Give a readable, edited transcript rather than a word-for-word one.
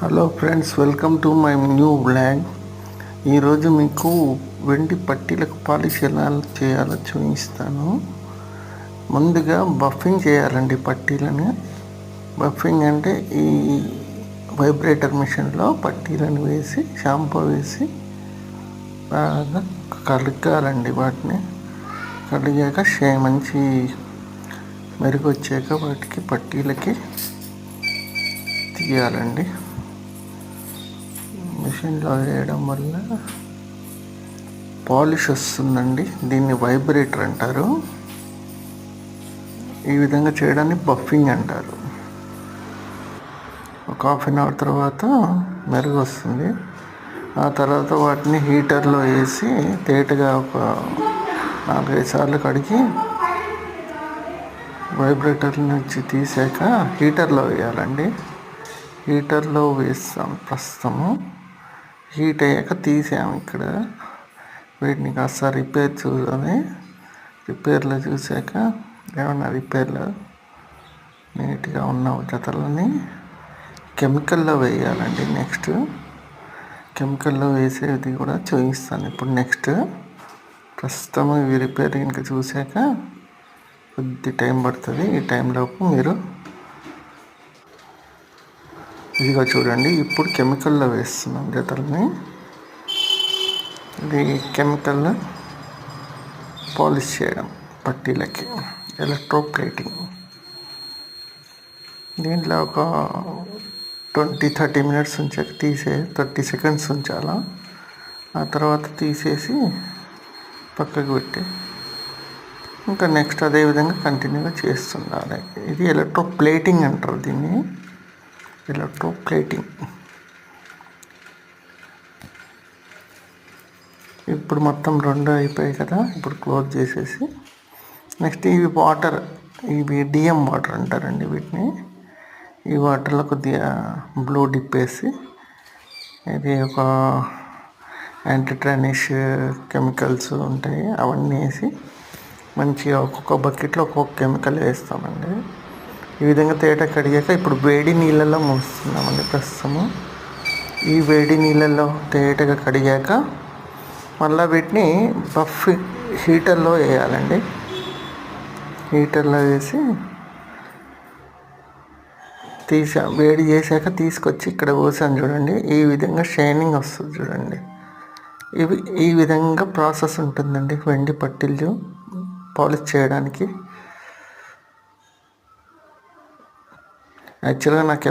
Hello friends, welcome to my new blog. ఈరోజు మీకు వెండి పట్టీలకు పాలిష్ ఎలా చేయాలో చూపిస్తాను. ముందుగా బఫింగ్ చేయాలండి పట్టీలని. బఫింగ్ అంటే ఈ వైబ్రేటర్ మిషన్లో పట్టీలను వేసి షాంపూ వేసి బాగా కడగాలండి. వాటిని కడిగాక మంచి మెరుగు వచ్చాక వాటికి పట్టీలకి తీయాలండి. మిషన్లో వేయడం వల్ల పాలిష్ వస్తుందండి. దీన్ని వైబ్రేటర్ అంటారు. ఈ విధంగా చేయడాన్ని బఫింగ్ అంటారు. ఒక ½ తర్వాత మెరుగు వస్తుంది. ఆ తర్వాత వాటిని హీటర్లో వేసి తేటగా ఒక 4-5 సార్లు కడిగి వైబ్రేటర్ నుంచి తీసాక హీటర్లో వేయాలండి. హీటర్లో వేస్తాం. ప్రస్తుతము హీట్ అయ్యాక తీసాము. ఇక్కడ వీటిని కాస్త రిపేర్లో చూసాక ఏమన్నా రిపేర్లో నీట్గా ఉన్న జతలని కెమికల్లో వేయాలండి. నెక్స్ట్ కెమికల్లో వేసేది కూడా చూపిస్తాను ఇప్పుడు. నెక్స్ట్ ప్రస్తుతం ఇవి రిపేరింగ్ చూసాక కొద్ది టైం పడుతుంది. ఈ టైంలోపు మీరు ఇదిగా చూడండి. ఇప్పుడు కెమికల్లో వేస్తున్నాం జతల్ని. ఇది కెమికల్ పాలిష్ చేయడం పట్టీలకి, ఎలక్ట్రోప్లేటింగ్. దీంట్లో ఒక 20-30 మినిట్స్ ఉంచాక 30 సెకండ్స్ ఉంచాలా. ఆ తర్వాత తీసేసి పక్కకు పెట్టి ఇంకా నెక్స్ట్ అదేవిధంగా కంటిన్యూగా చేస్తుండాలి. ఇది ఎలక్ట్రోప్లేటింగ్ అంటారు దీన్ని, ఎలక్ట్రోప్లేటింగ్. ఇప్పుడు మొత్తం 2 అయిపోయాయి కదా. ఇప్పుడు క్లోజ్ చేసేసి నెక్స్ట్ ఇవి డిఎం వాటర్ అంటారండి వీటిని. ఈ వాటర్లో కొద్దిగా బ్లూ డిప్ వేసి, ఇది ఒక యాంటీ ట్రానిష్ కెమికల్స్ ఉంటాయి, అవన్నీ వేసి మంచిగా ఒక్కొక్క బకెట్లో ఒక్కొక్క కెమికల్ వేస్తామండి. ఈ విధంగా తేట కడిగాక ఇప్పుడు వేడి నీళ్ళల్లో మూస్తున్నామండి. ప్రస్తుతము ఈ వేడి నీళ్ళల్లో తేటగా కడిగాక మళ్ళీ వీటిని హీటర్లో వేయాలండి. హీటర్లో వేసి వేడి చేశాక తీసుకొచ్చి ఇక్కడ పోసాను చూడండి. ఈ విధంగా షైనింగ్ వస్తుంది చూడండి. ఈ విధంగా ప్రాసెస్ ఉంటుందండి వెండి పట్టీలు పాలిష్ చేయడానికి. యాక్చువల్గా నాకు